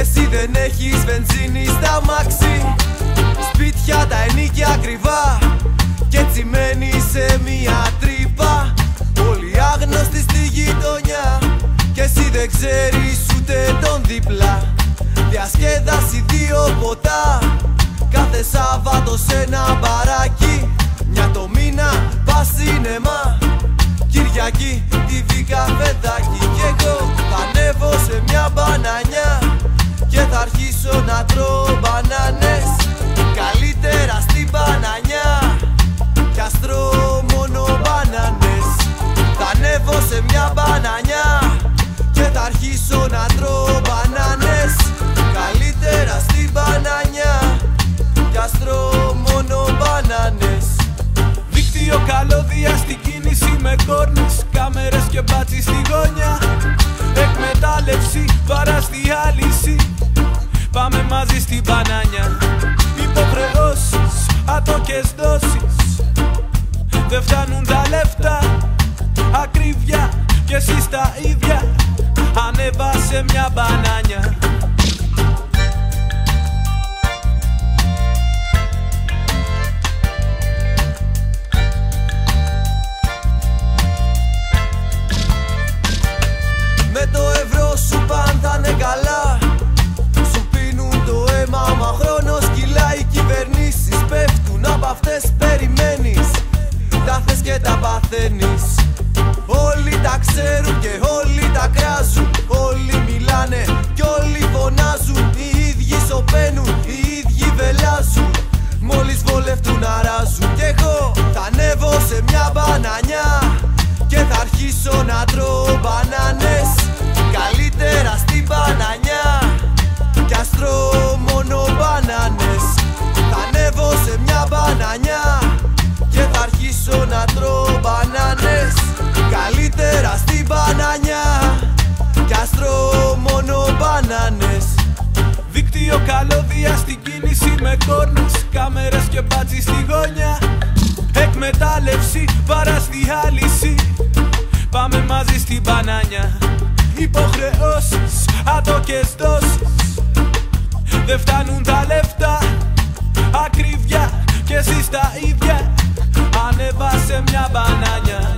εσύ δεν έχεις βενζίνη στα μάξι. Σπίτια τα ενοίκια ακριβά και έτσι μένεις σε μια τρύπα. Όλοι άγνωστοι στη γειτονιά και εσύ δεν ξέρεις ούτε τον δίπλα. Διασκέδαση 2 ποτά κάθε Σάββατο σε ένα μπαράκι. Μια το μήνα πας σινεμά, Κυριακή TV καφεδάκι. Κι εγώ θα ανέβω σε μια μπανανιά και θα αρχίσω να τρώω μπανάνες. Καλύτερα στην μπανανιά κι ας τρώω μόνο μπανάνες. Θα ανέβω σε μια μπανανιά και θα αρχίσω να τρώω μπανάνες. Καλύτερα στην μπανανιά κι ας τρώω μόνο μπανάνες. Δίκτυο καλώδια στην κίνηση με κόρνες, κάμερες και μπάτσι στη γωνιά. Εκμετάλλευση, παρά διάλυση, πάμε μαζί στην μπανάνια. Υποχρεώσεις, άτοκες δόσεις, δεν φτάνουν τα λεφτά. Ακρίβεια και εσείς τα ίδια, ανέβασε μια μπανάνια. Με το ευρώ σου παν θα είναι καλά, σου πίνουν το αίμα μα χρόνος κυλάει. Οι κυβερνήσεις πέφτουν, απ' αυτές περιμένεις, τα θες και τα παθαίνεις. Όλοι τα ξέρουν και όλοι τα κράζουν, όλοι μιλάνε κι όλοι φωνάζουν. Οι ίδιοι σωπαίνουν, οι ίδιοι βελάζουν, μόλις βολευτούν αράζουν. Κι εγώ θα ανέβω σε μια μπανανιά και θα αρχίσω να τρώω μπανάνες. Καλύτερα στην μπανανιά κι ας τρώω μόνο μπανάνες. Θα ανέβω σε μια μπανανιά και θα αρχίσω να τρώω μπανάνες. Καλύτερα στην μπανανιά κι ας τρώω μόνο μπανάνες. Δίκτυο καλώδια στην κίνηση με κόρνες, κάμερες και μπάτσι στη γωνιά. Εκμετάλλευση, παρά διάλυση, πάμε μαζί στην μπανάνια. Υποχρεώσεις, άτοκες δόσεις, δεν φτάνουν τα λεφτά. Ακρίβεια και εσείς τα ίδια, ανέβασε μια μπανάνια.